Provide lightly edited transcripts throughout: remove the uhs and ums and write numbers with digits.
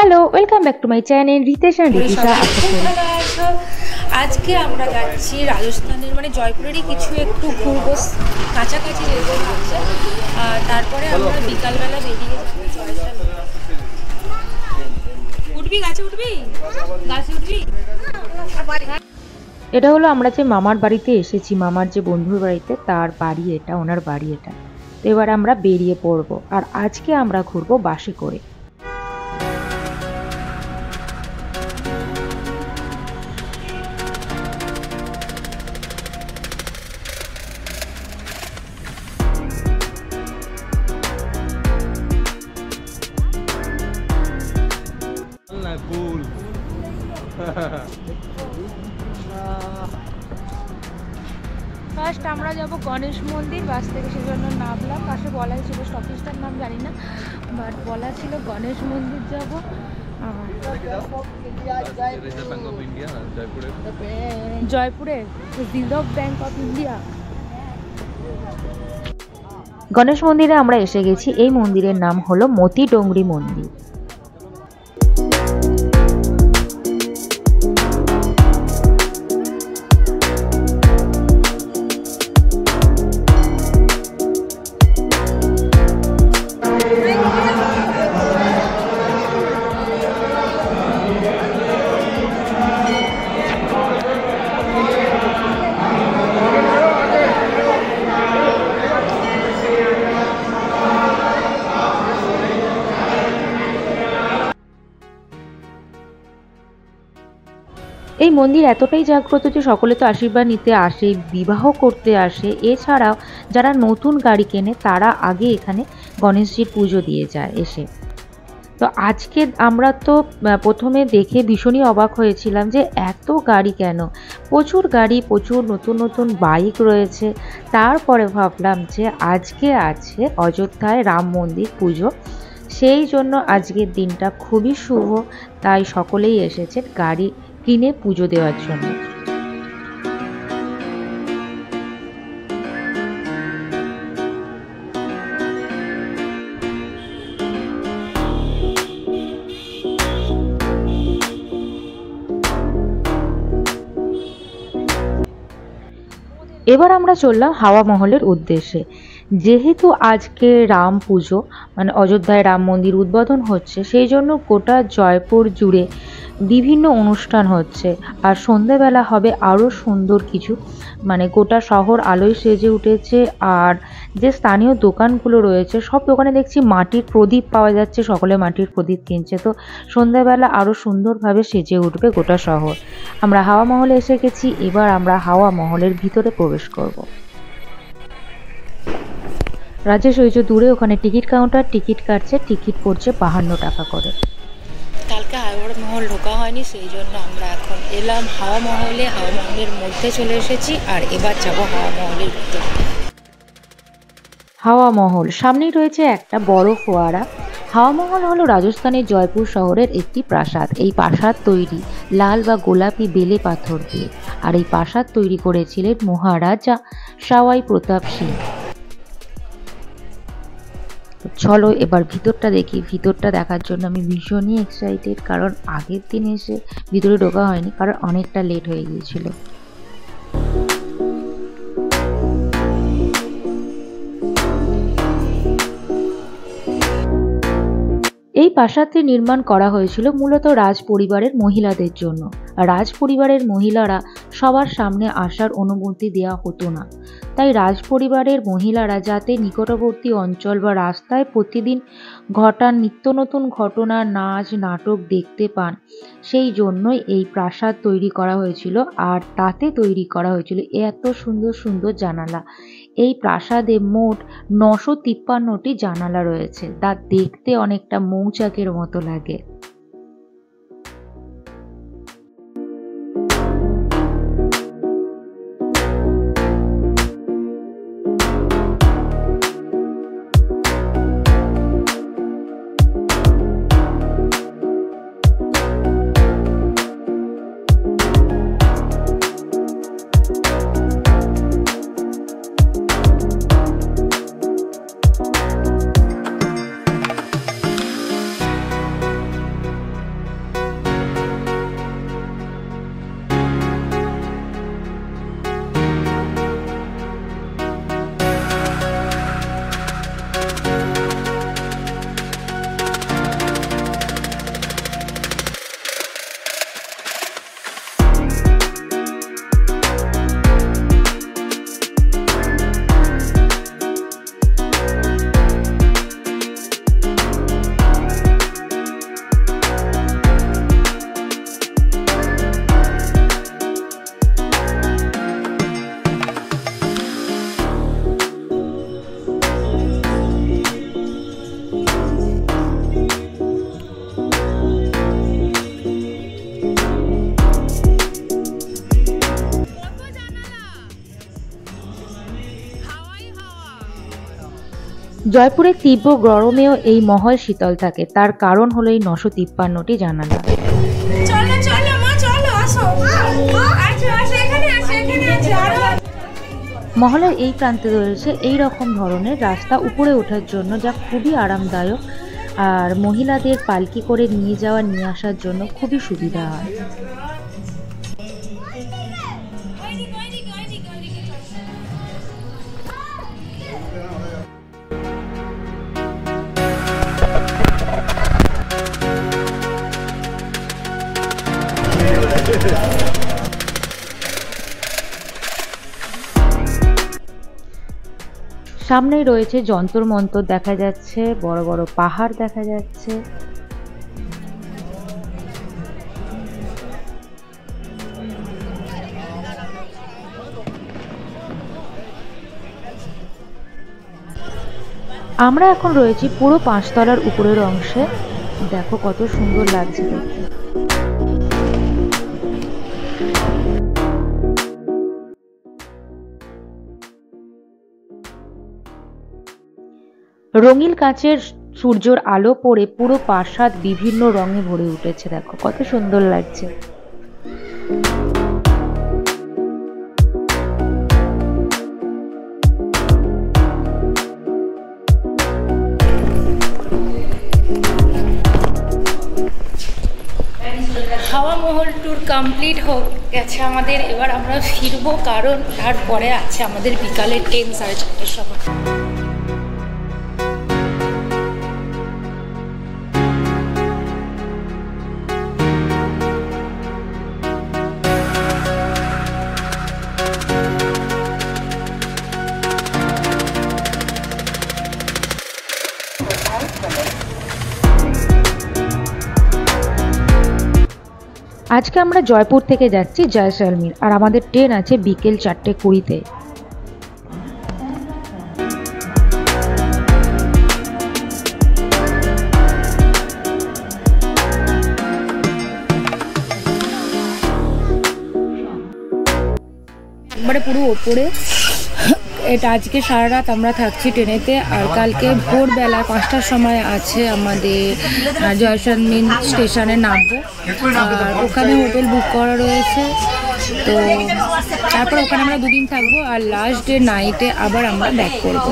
Hello, welcome back to my channel Ritesh and Ritisha. আজকে আমরা যাচ্ছি রাজস্থানের মানে জয়পুরেরই কিছু একটু ঘুরবো, কাছাকাছি যেতে হচ্ছে। আর তারপরে আমরা বিকালবেলা বেরিয়ে যাবো জয়সালমের। উঠবি গাছে, উঠবি গাছে উঠবি। এটা হলো আমরা যে মামার বাড়িতে এসেছি, মামার যে বন্ধুর বাড়িতে, তার বাড়ি এটা, ওনার বাড়ি এটা। তো এবার আমরা বেরিয়ে পড়বো, আর আজকে আমরা ঘুরবো বাসে করে। ফার্স্ট আমরা যাব গণেশ মন্দির, বাস থেকে সেজন্য নামলাম। পাশে বলাই ছিল, স্টপেজটার নাম জানি না, বাট বলা ছিল গণেশ মন্দির যাব। জয়পুরে reserve bank of India. Ganesh মন্দিরে আমরা এসে গেছি। এই মন্দিরের নাম হলো মতি ডোংরি মন্দির। এই মন্দির এতটাই জাগ্রত যে সকলে তো আশীর্বাদ নিতে আসে, বিবাহ করতে আসে। এছাড়াও যারা নতুন গাড়ি কেনে তারা আগে এখানে গণেশজির পুজো দিয়ে যায় এসে। তো আজকে আমরা তো প্রথমে দেখে ভীষণই অবাক হয়েছিলাম যে এত গাড়ি কেন, প্রচুর গাড়ি, প্রচুর নতুন নতুন বাইক রয়েছে। তারপরে ভাবলাম যে আজকে আছে অযোধ্যায় রাম মন্দির পুজো, সেই জন্য আজকের দিনটা খুবই শুভ। তাই সকলেই এসেছে গাড়ি কিনে পুজো দেওয়ার জন্য। এবার আমরা চললাম হাওয়া মহলের উদ্দেশ্যে। যেহেতু আজকে রাম পুজো মানে অযোধ্যায় রাম মন্দির উদ্বোধন হচ্ছে, সেই জন্য গোটা জয়পুর জুড়ে বিভিন্ন অনুষ্ঠান হচ্ছে। আর সন্ধেবেলা হবে আরও সুন্দর কিছু, মানে গোটা শহর আলোয় সেজে উঠেছে। আর যে স্থানীয় দোকানগুলো রয়েছে, সব দোকানে দেখছি মাটির প্রদীপ পাওয়া যাচ্ছে, সকলে মাটির প্রদীপ কিনছে। তো সন্ধেবেলা আরও সুন্দরভাবে সেজে উঠবে গোটা শহর। আমরা হাওয়া মহলে এসে গেছি, এবার আমরা হাওয়া মহলের ভিতরে প্রবেশ করব। রাজেশ ওই যে দূরে ওখানে টিকিট কাউন্টার, টিকিট কাটছে, টিকিট পড়ছে 52 টাকা করে। কালকে হাওড় মহল ঢোকা হয়নি, সেই জন্য আমরা এখন এলাম হাওয়া মহলে। হাওয়া মহলের মধ্যে চলে এসেছি, আর এবার যাব হাওয়া মহলের ভিতরে। হাওয়া মহল সামনেই রয়েছে একটা বড় ফোয়ারা। হাওয়া মহল হলো রাজস্থানের জয়পুর শহরের একটি প্রাসাদ। এই প্রাসাদ তৈরি লাল বা গোলাপি বেলে পাথর দিয়ে, আর এই প্রাসাদ তৈরি করেছিলেন মহারাজা সাওয়াই প্রতাপ সিং। চলো এবার ভিতরটা দেখি। ভিতরটা দেখার জন্য আমি ভীষণই এক্সাইটেড, কারণ আগের দিন এসে ভিতরে ঢোকা হয়নি, কারণ অনেকটা লেট হয়ে গিয়েছিল। এই প্রাসাদটি নির্মাণ করা হয়েছিল মূলত রাজ পরিবারের মহিলাদের জন্য। রাজ পরিবারের মহিলারা সবার সামনে আসার অনুমতি দেওয়া হতো না, তাই রাজ পরিবারের মহিলারা যাতে নিকটবর্তী অঞ্চল বা রাস্তায় প্রতিদিন ঘটা নিত্য নতুন ঘটনা, নাচ নাটক দেখতে পান, সেই জন্যই এই প্রাসাদ তৈরি করা হয়েছিল। আর তাতে তৈরি করা হয়েছিল এত সুন্দর সুন্দর জানালা। এই প্রাসাদে মোট 953টি জানালা রয়েছে, তা দেখতে অনেকটা মৌচাকের মতো লাগে। জয়পুরের তীব্র গরমেও এই মহল শীতল থাকে, তার কারণ হলো এই 953টি জানালা। চলো চলো মা, চলো আসো, আসো আসো, এখানে আসো, এখানে আসো। মহলের এই প্রান্তে রয়েছে এই রকম ধরনের রাস্তা উপরে ওঠার জন্য, যা খুবই আরামদায়ক আর মহিলাদের পালকি করে নিয়ে যাওয়া নিয়ে আসার জন্য খুবই সুবিধা হয়। সামনেই রয়েছে যন্তর মন্তর দেখা যাচ্ছে, বড় বড় পাহাড় দেখা যাচ্ছে। আমরা এখন রয়েছি পুরো 5 তলার উপরের অংশে। দেখো কত সুন্দর লাগছে দেখতে। রঙিন কাচের সূর্যের আলো পড়ে পুরো প্রাসাদ বিভিন্ন রঙে ভরে উঠেছে, দেখো কত সুন্দর লাগছে। হাওয়া মহল ট্যুর কমপ্লিট গেছে আমাদের। এবার আমরা ফিরবো, কারণ তারপরে আছে আমাদের বিকালে ট্রেন 4:30টার সময়। আজকে আমরা জয়পুর থেকে যাচ্ছি জয়সলমীর, আর আমাদের ট্রেন আছে বিকেল 4:20-তে। একবারে পুরো ওপরে। এটা আজকে সারা রাত আমরা থাকছি ট্রেনেতে, আর কালকে ভোরবেলা 5টার সময় আছে আমাদের জয়সলমীর স্টেশনে নামবো। আর ওখানে হোটেল বুক করা রয়েছে, তো তারপর ওখানে আমরা 2 দিন থাকবো, আর লাস্ট ডে নাইটে আবার আমরা ব্যাক করবো।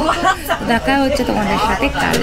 দেখা হচ্ছে তোমাদের সাথে কাল।